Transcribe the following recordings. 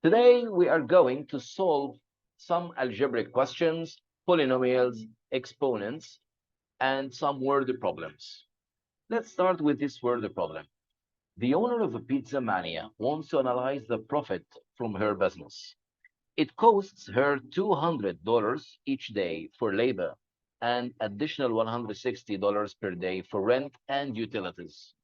Today we are going to solve some algebraic questions, polynomials, exponents, and some word problems. Let's start with this word problem. The owner of a pizza mania wants to analyze the profit from her business. It costs her $200 each day for labor and additional $160 per day for rent and utilities.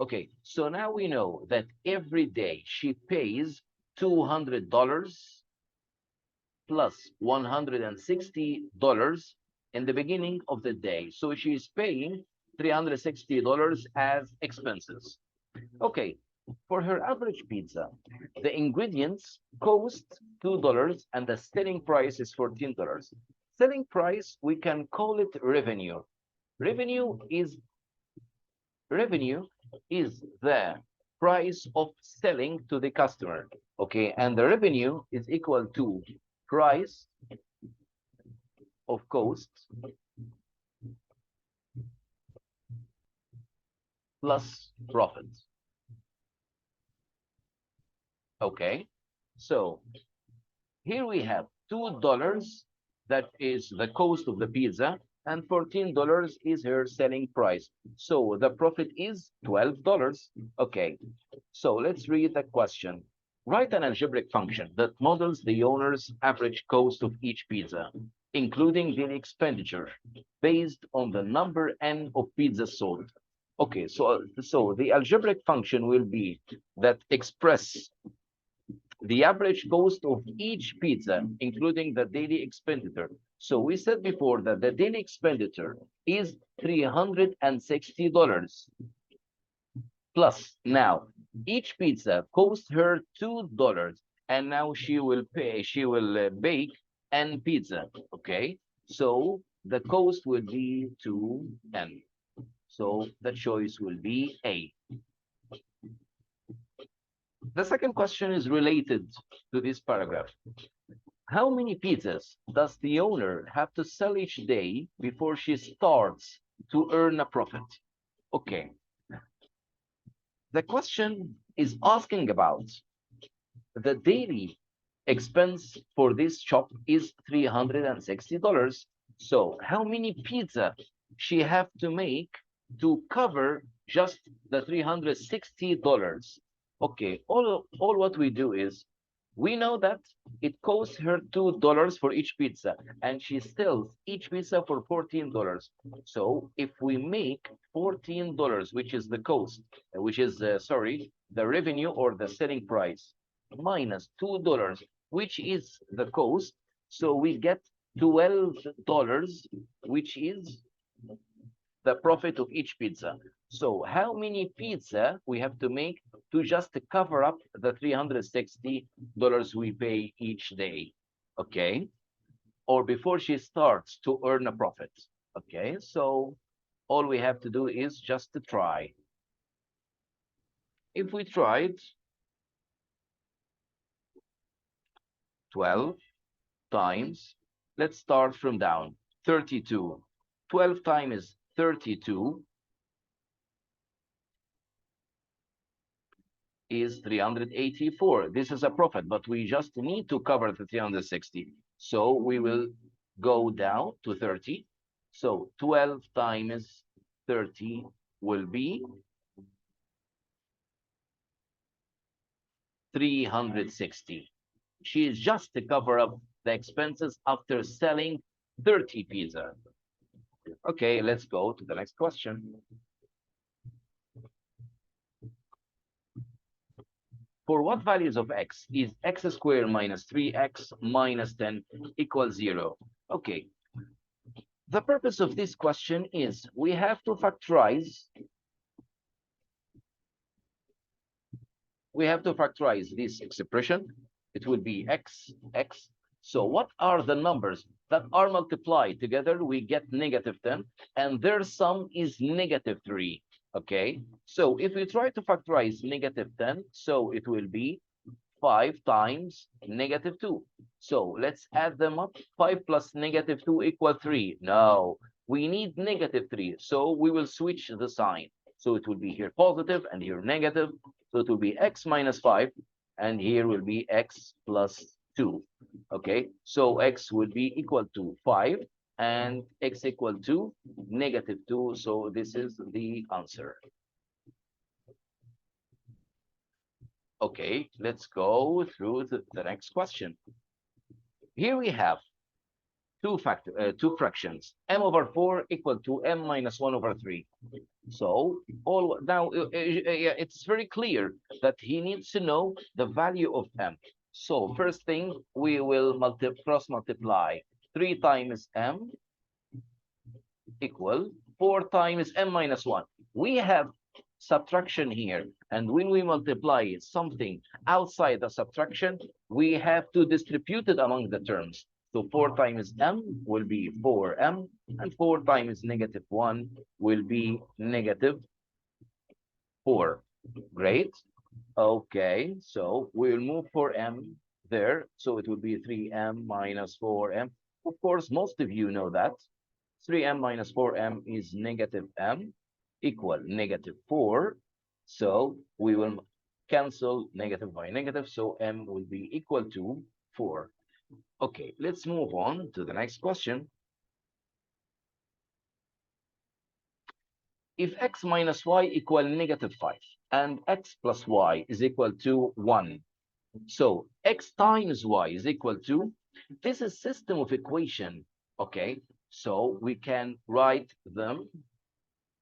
Okay, so now we know that every day she pays $200 plus $160 in the beginning of the day. So she's paying $360 as expenses. Okay, for her average pizza, the ingredients cost $2 and the selling price is $14. Selling price, we can call it revenue. Revenue is revenue is the price of selling to the customer. Okay, and the revenue is equal to price of cost plus profit. Okay, so here we have $2, that is the cost of the pizza, and $14 is her selling price. So the profit is $12. Okay, so let's read the question. Write an algebraic function that models the owner's average cost of each pizza, including the expenditure, based on the number n of pizzas sold. Okay, so the algebraic function will be that express the average cost of each pizza, including the daily expenditure. So we said before that the daily expenditure is $360. Plus, now, each pizza costs her $2, and now she will bake n pizza, okay? So the cost will be 2n. So the choice will be A. The second question is related to this paragraph. How many pizzas does the owner have to sell each day before she starts to earn a profit? Okay. The question is asking about the daily expense for this shop is $360. So how many pizza she have to make to cover just the $360? Okay, all what we do is we know that it costs her $2 for each pizza, and she sells each pizza for $14. So if we make $14, which is the cost, which is the revenue or the selling price, minus $2, which is the cost, so we get $12, which is the profit of each pizza. So how many pizza we have to make to just cover up the $360 we pay each day? Okay, or before she starts to earn a profit. Okay, so all we have to do is just to try. If we tried 12 times, let's start from down, 32. 12 times 32 is 384. This is a profit, but we just need to cover the 360. So we will go down to 30. So 12 times 30 will be 360. She is just to cover up the expenses after selling 30 pizza. Okay, let's go to the next question. For what values of x is x squared minus 3x minus 10 equals 0? Okay. The purpose of this question is we have to factorize. We have to factorize this expression. It will be x. So what are the numbers that are multiplied together? We get negative 10, and their sum is negative 3. Okay, so if we try to factorize negative 10, so it will be 5 times negative 2. So let's add them up. 5 plus negative 2 equals 3. No, we need negative 3. So we will switch the sign. So it will be here positive and here negative. So it will be x minus 5 and here will be x plus 2. Okay, so x will be equal to 5 and x equal to -2. So this is the answer. Okay, let's go through the next question. Here we have two fractions, m/4 equal to m-1/3. So all now yeah, it's very clear that he needs to know the value of m. So first thing, we will cross multiply 3 times m equal 4 times m-1. We have subtraction here, and when we multiply something outside the subtraction, we have to distribute it among the terms. So 4 times m will be 4m, and 4 times -1 will be -4. Great. Okay, so we'll move 4m there. So it will be 3m minus 4m. Of course, most of you know that 3m minus 4m is -m equal -4. So we will cancel negative by negative. So m will be equal to 4. Okay, let's move on to the next question. If x minus y equal -5 and x plus y is equal to 1, so x times y is equal to, this is system of equation, okay? So we can write them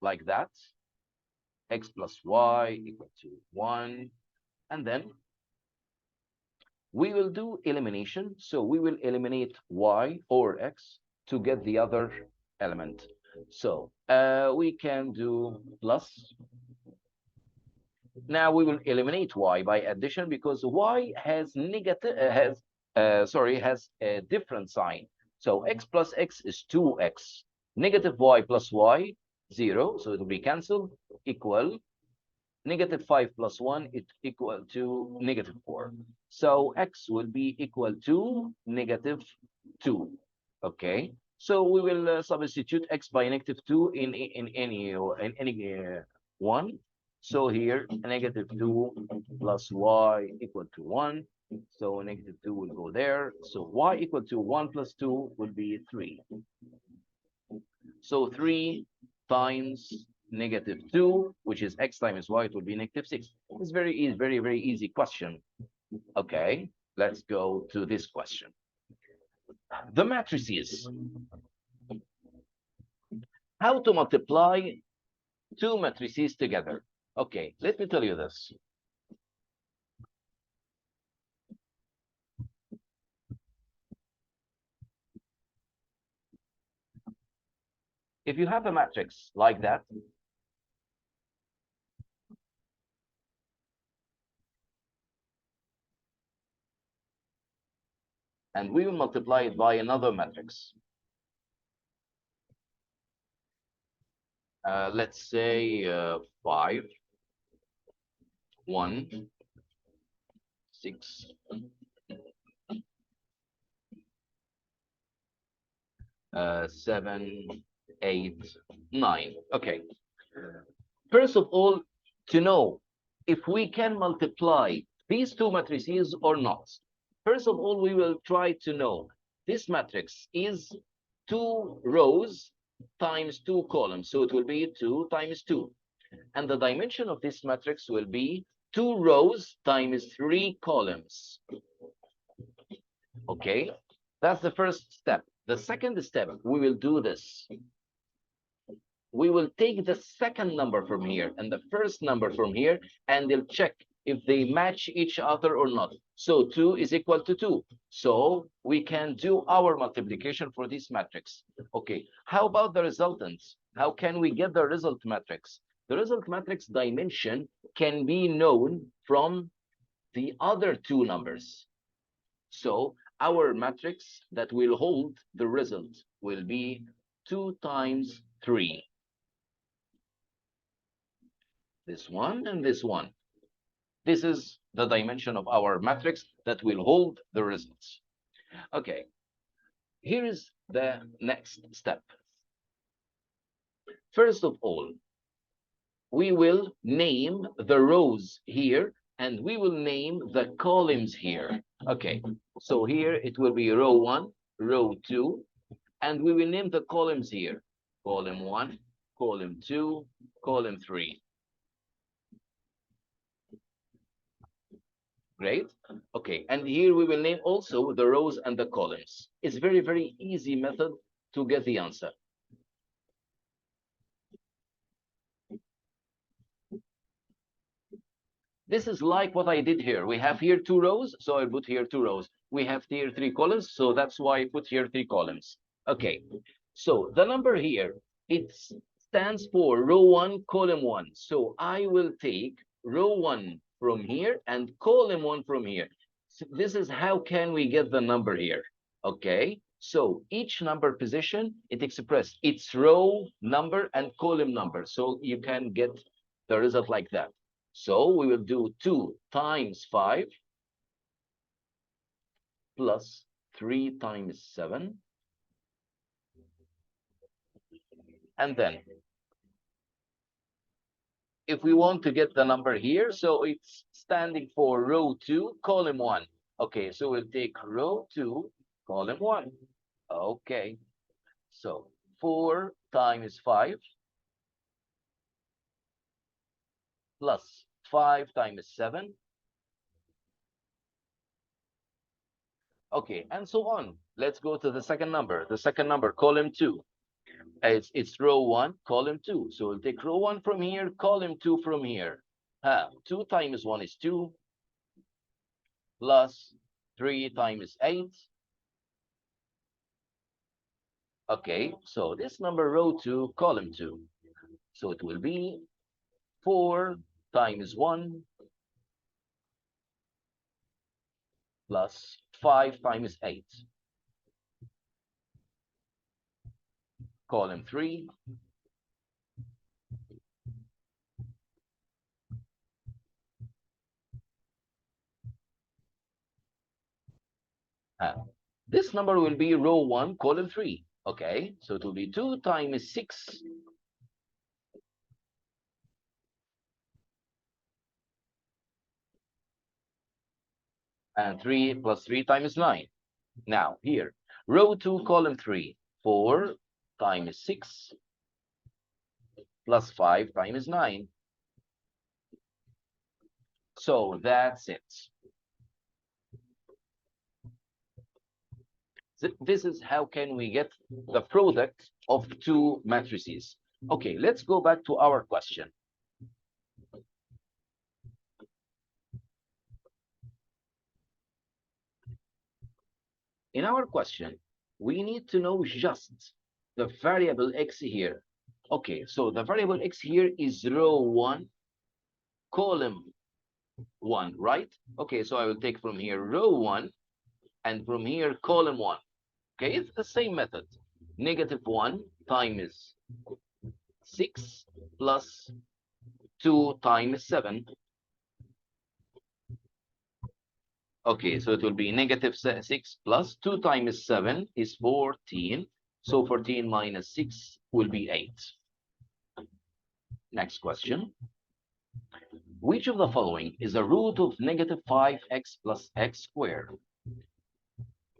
like that. X plus y equal to 1. And then we will do elimination. So we will eliminate y or x to get the other element. So we can do plus. Now we will eliminate y by addition because y has has a different sign. So x plus x is 2x. Negative y plus y, 0. So it will be cancelled, equal -5 plus 1 is equal to -4. So x will be equal to -2. Okay. So we will substitute x by -2 in any one. So here -2 plus y equal to 1. So -2 will go there. So y equal to 1 plus 2 will be 3. So 3 times -2, which is x times y, it will be -6. It's very easy, very easy question. Okay, let's go to this question. The matrices. How to multiply two matrices together? Okay, let me tell you this. If you have a matrix like that, and we will multiply it by another matrix. Let's say 5, 1, 6, 7, 8, 9. Okay. First of all, to know if we can multiply these two matrices or not. First of all, we will try to know this matrix is 2 rows times 2 columns. So it will be 2 times 2. And the dimension of this matrix will be 2 rows times 3 columns. Okay, that's the first step. The second step, we will do this. We will take the second number from here and the first number from here, and they'll check if they match each other or not. So 2 is equal to 2. So we can do our multiplication for this matrix. Okay, how about the resultants? How can we get the result matrix? The result matrix dimension can be known from the other two numbers. So our matrix that will hold the result will be 2 times 3. This one and this one. This is the dimension of our matrix that will hold the results. Okay, here is the next step. First of all, we will name the rows here and we will name the columns here. Okay, so here it will be row 1, row 2, and we will name the columns here. Column 1, column 2, column 3. Great. Okay, and here we will name also the rows and the columns. It's very, very easy method to get the answer. This is like what I did here. We have here 2 rows, so I put here 2 rows. We have here 3 columns, so that's why I put here 3 columns. Okay, so the number here, it stands for row 1, column 1. So I will take row 1 from here and column 1 from here. So this is how can we get the number here. Okay, so each number position, it expresses its row number and column number. So you can get the result like that. So we will do 2 times 5 plus 3 times 7. And then if we want to get the number here, so it's standing for row 2, column 1. Okay, so we'll take row 2, column 1. Okay, so 4 times 5 plus 5 times 7. Okay, and so on. Let's go to the second number. The second number, column 2. It's row 1, column 2. So we'll take row 1 from here, column 2 from here. 2 times 1 is 2, plus 3 times 8. Okay, so this number, row 2, column 2. So it will be 4 times 1 plus 5 times 8. Column 3. This number will be row 1, column 3. Okay, so it will be 2 times 6 and 3 plus 3 times 9. Now here, row 2, column 3, 4 times 6 plus 5 times 9. So that's it. This is how can we get the product of 2 matrices. Okay, let's go back to our question. In our question, we need to know just the variable x here. Okay, so the variable x here is row 1, column 1, right? Okay, so I will take from here row 1 and from here column 1. Okay, it's the same method. -1 times 6 plus 2 times 7. Okay, so it will be -6 plus 2 times 7 is 14. So 14 minus 6 will be 8. Next question. Which of the following is a root of -5x plus x squared?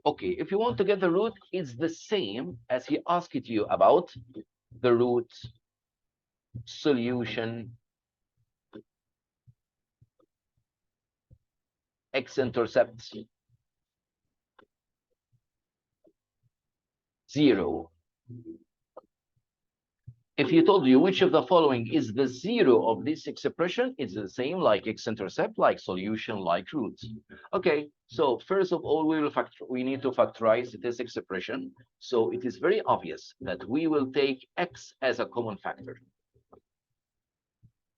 Okay, if you want to get the root, it's the same as he asked you about the root, solution, x-intercept, 0. If he told you which of the following is the 0 of this expression, it's the same like x-intercept, like solution, like root. Okay, so first of all, we need to factorize this expression. So it is very obvious that we will take x as a common factor.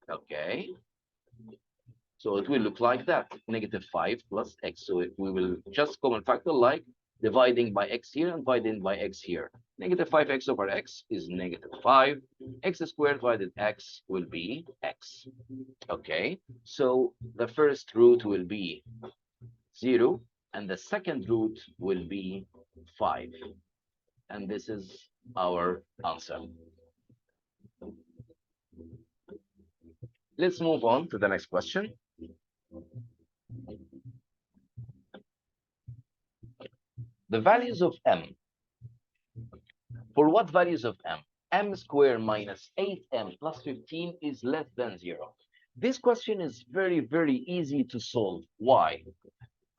Okay, so it will look like that, -5 plus x. So we will just common factor like dividing by x here and dividing by x here. -5x over x is -5. X squared divided x will be x. Okay, so the first root will be 0, and the second root will be 5. And this is our answer. Let's move on to the next question. the values of m. For what values of m? M squared minus 8m plus 15 is less than 0. This question is very, very easy to solve. Why?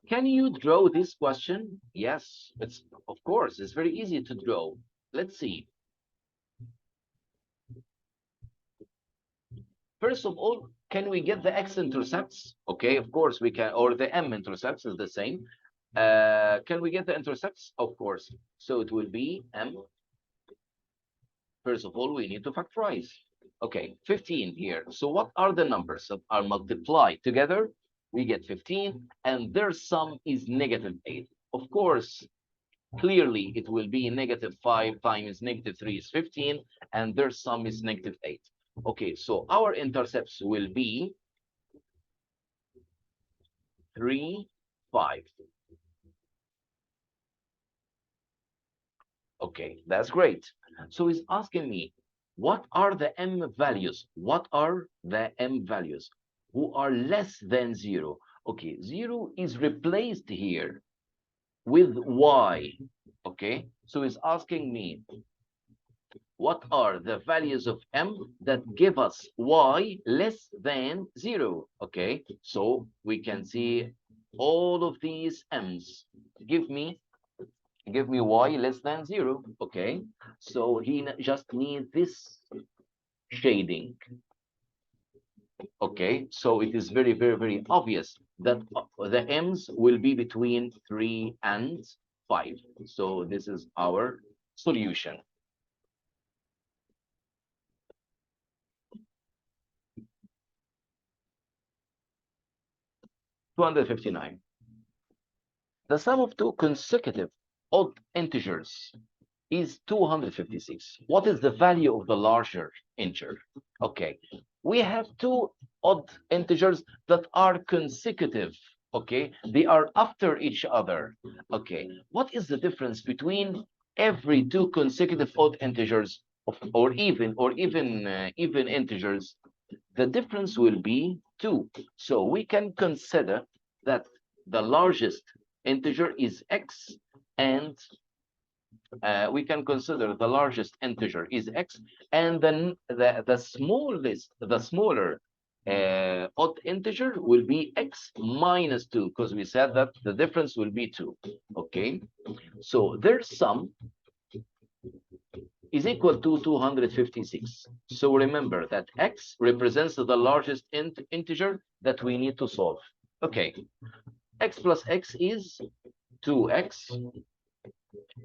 Can you draw this question? Yes, of course, it's very easy to draw. Let's see. First of all, can we get the x-intercepts? Okay, of course we can, or the m-intercepts is the same. Can we get the intercepts? Of course. So it will be m. First of all, we need to factorize. Okay, 15 here. So what are the numbers that are multiplied together? We get 15, and their sum is negative 8. Of course, clearly it will be negative 5 times negative 3 is 15, and their sum is negative 8. Okay, so our intercepts will be 3, 5. Okay, that's great. So he's asking me, what are the m values? What are the m values who are less than 0? Okay, 0 is replaced here with y. Okay, so he's asking me, what are the values of m that give us y less than 0? Okay, so we can see all of these m's give me y less than 0. Okay, so he just needs this shading. Okay, so it is very, very, very obvious that the m's will be between 3 and 5. So this is our solution. $259. The sum of two consecutive odd integers is 256. What is the value of the larger integer? Okay, we have two odd integers that are consecutive. Okay, they are after each other. Okay, what is the difference between every two consecutive odd integers or even integers? The difference will be 2. So we can consider that the largest integer is x, and we can consider the largest integer is x, and then the smaller odd integer will be x minus 2, because we said that the difference will be 2. Okay, so their sum is equal to 256. So remember that x represents the largest integer that we need to solve. Okay, x plus x is 2x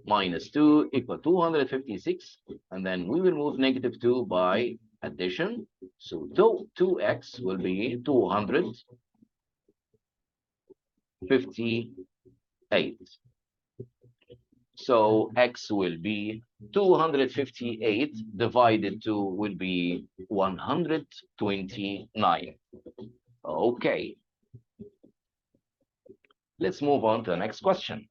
minus 2 equal 256, and then we will move negative 2 by addition. So 2x will be 258. So x will be 258 divided 2 will be 129. Okay. Let's move on to the next question.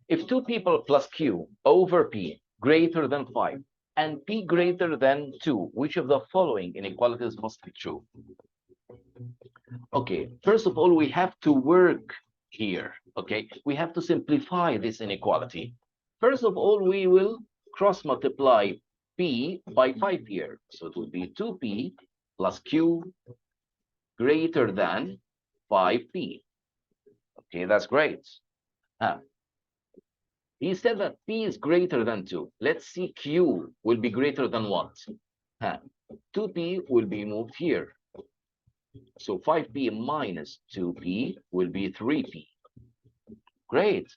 If 2p plus q over p greater than 5 and p greater than 2, which of the following inequalities must be true? Okay, first of all, we have to work here. Okay, we have to simplify this inequality. First of all, we will cross multiply p by 5 here. So it will be 2p plus q greater than 5p. Okay, that's great. He said that p is greater than 2. Let's see, q will be greater than what? 2p will be moved here. So 5p minus 2p will be 3p. Great.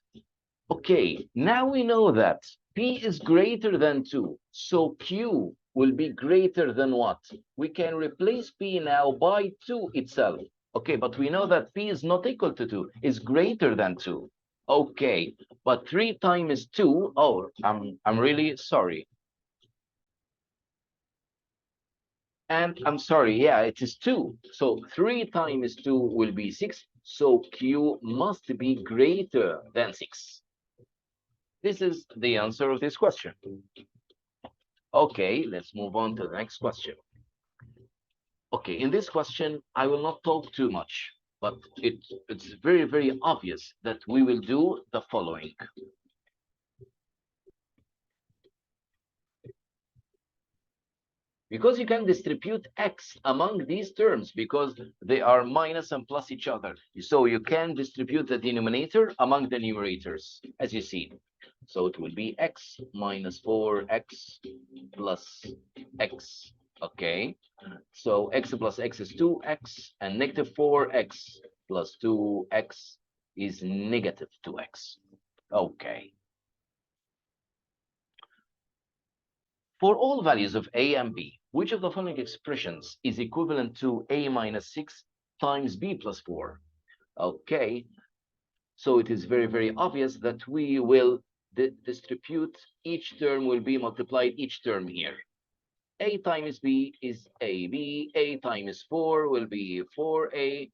Okay, now we know that p is greater than 2. So q will be greater than what? We can replace p now by 2 itself. Okay, but we know that p is not equal to 2, is greater than 2. Okay, but 3 times 2, oh, I'm really sorry. And I'm sorry, yeah, it is 2. So 3 times 2 will be 6. So q must be greater than 6. This is the answer of this question. Okay, let's move on to the next question. Okay, in this question, I will not talk too much. but it's very, very obvious that we will do the following. Because you can distribute x among these terms because they are minus and plus each other. So you can distribute the denominator among the numerators, as you see. So it will be x minus 4x plus x. Okay. So x plus x is 2x, and negative 4x plus 2x is negative 2x. Okay. For all values of a and b, which of the following expressions is equivalent to a minus 6 times b plus 4? Okay, so it is very, very obvious that we will distribute, each term will be multiplied each term here. A times b is ab, a times 4 will be 4a,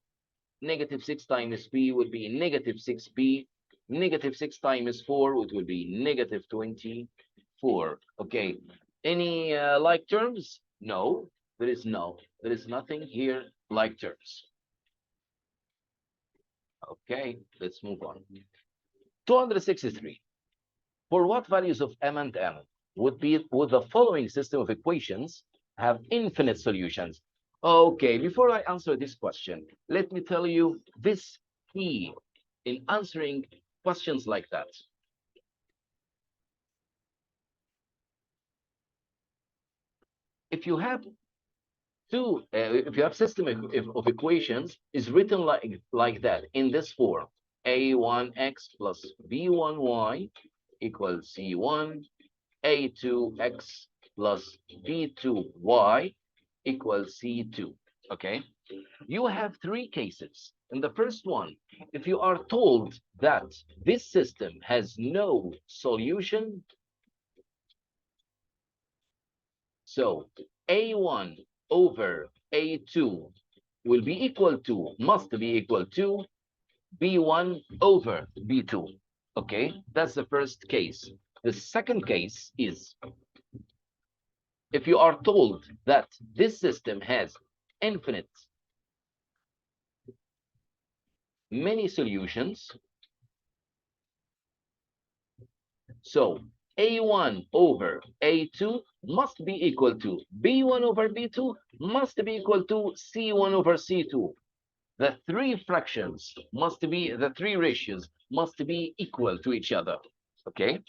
negative 6 times b will be negative 6b, negative 6 times 4, it will be negative 24. Okay, any like terms? No, there is nothing here like terms. Okay, let's move on. 263. For what values of m and n would the following system of equations have infinite solutions? Okay, before I answer this question, let me tell you this key in answering questions like that. If you have if you have system of equations is written like that in this form, a1x plus b1y equals c1, a2x plus b2y equals c2. Okay, you have three cases. In the first one, if you are told that this system has no solution, so a1 over a2 will be equal to, must be equal to b1 over b2. Okay, that's the first case. The second case is if you are told that this system has infinite many solutions, so a1 over a2 must be equal to b1 over b2 must be equal to c1 over c2. The three fractions must be, the three ratios must be equal to each other. Okay,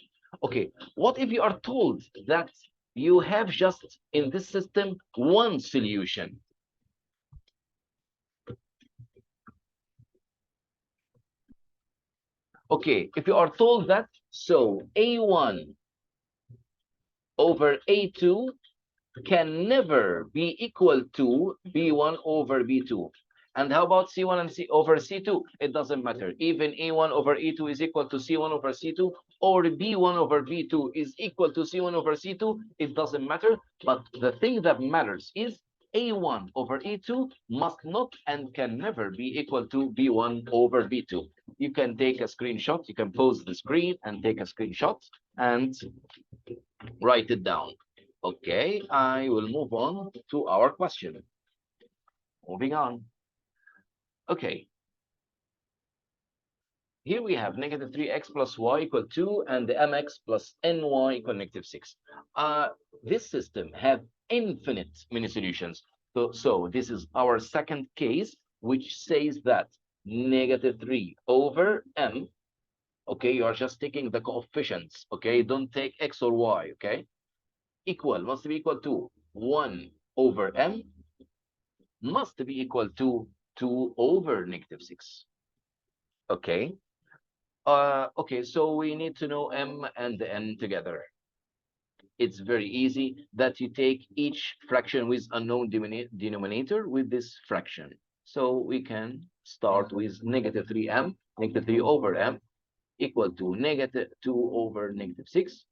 okay, what if you are told that you have just in this system one solution? Okay, if you are told that, so a1 over a2 can never be equal to b1 over b2. And how about c1 and c over c2? It doesn't matter. Even a1 over a2 is equal to c1 over c2, or b1 over b2 is equal to c1 over c2. It doesn't matter. But the thing that matters is a1 over a2 must not and can never be equal to b1 over b2. You can take a screenshot. You can pause the screen and take a screenshot and write it down. Okay, I will move on to our question. Moving on. Okay. Here we have negative 3x plus y equal 2 and the mx plus ny equal negative 6. This system have infinite many solutions. So this is our second case, which says that negative 3 over m, okay, you are just taking the coefficients, okay, don't take x or y, okay, must be equal to 1 over m must be equal to 2 over negative 6. Okay. Okay, so we need to know m and n together. It's very easy that you take each fraction with unknown denominator with this fraction. So we can start with negative 3m, negative 3 over m, equal to negative 2 over negative 6.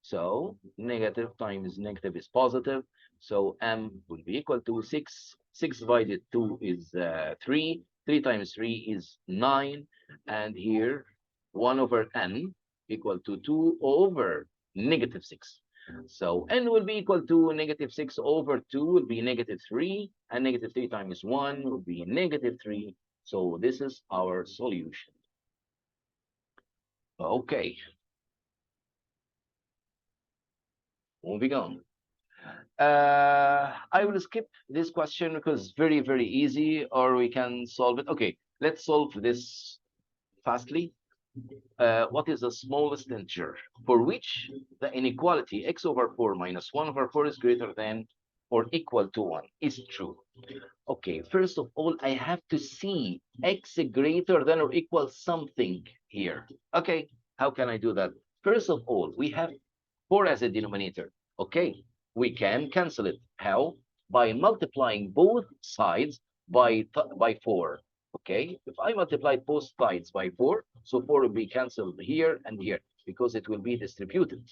So negative times negative is positive. So m will be equal to 6. 6 divided 2 is 3. 3 times 3 is 9. And here 1 over n equal to 2 over negative 6. So n will be equal to negative 6 over 2 will be negative 3, and negative 3 times 1 will be negative 3. So this is our solution. Okay, moving on. I will skip this question because very, very easy, or we can solve it. Okay, let's solve this fastly. What is the smallest integer for which the inequality x over 4 minus 1 over 4 is greater than or equal to 1 is true? Okay, first of all, I have to see x greater than or equal something here. Okay, how can I do that? First of all, we have 4 as a denominator. Okay, we can cancel it. How? By multiplying both sides by 4. Okay, if I multiply both sides by 4, so 4 will be cancelled here and here because it will be distributed.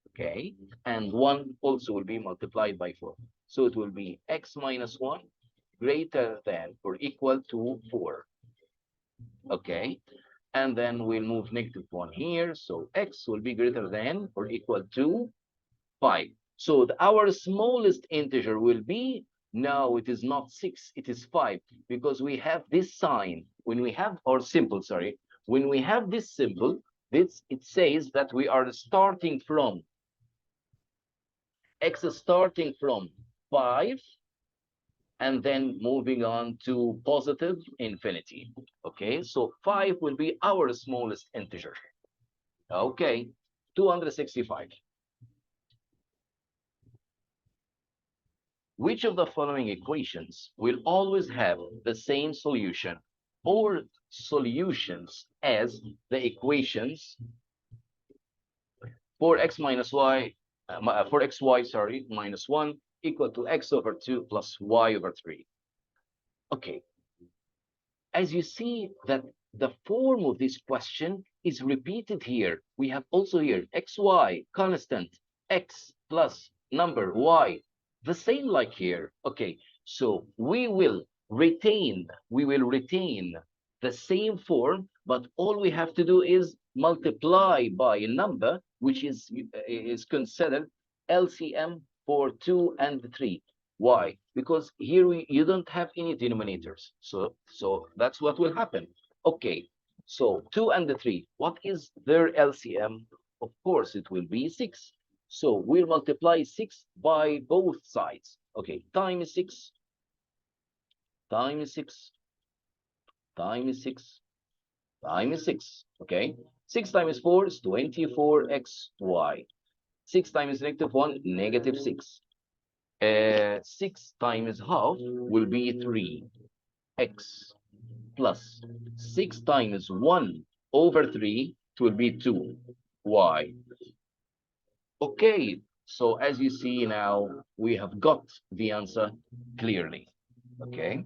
Okay, and 1 also will be multiplied by 4. So it will be x minus 1 greater than or equal to 4. Okay, and then we'll move negative 1 here. So x will be greater than or equal to 5. So our smallest integer will be, no, it is not 6, it is 5, because we have this sign. When we have, or symbol, sorry, when we have this symbol, it says that we are starting from, x is starting from 5, and then moving on to positive infinity. Okay, so 5 will be our smallest integer. Okay, 265. Which of the following equations will always have the same solution or solutions as the equations for x minus y, for xy, sorry, minus 1 equal to x over 2 plus y over 3? Okay, as you see that the form of this question is repeated here. We have also here xy constant, x plus number y, the same like here. Okay, so we will retain the same form, but all we have to do is multiply by a number which is considered LCM for 2 and 3. Why? Because here you don't have any denominators. So that's what will happen. Okay, so 2 and 3, what is their LCM? Of course, it will be 6. So we'll multiply 6 by both sides. Okay, times 6, times 6, times 6, times 6. Okay, 6 times 4 is 24xy. 6 times negative 1, negative 6. 6 times half will be 3x plus 6 times 1 over 3, it will be 2y. Okay, so as you see now, we have got the answer clearly. Okay.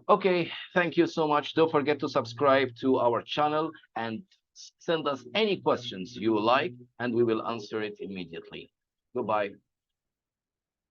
Okay, thank you so much. Don't forget to subscribe to our channel and send us any questions you like, and we will answer it immediately. Goodbye.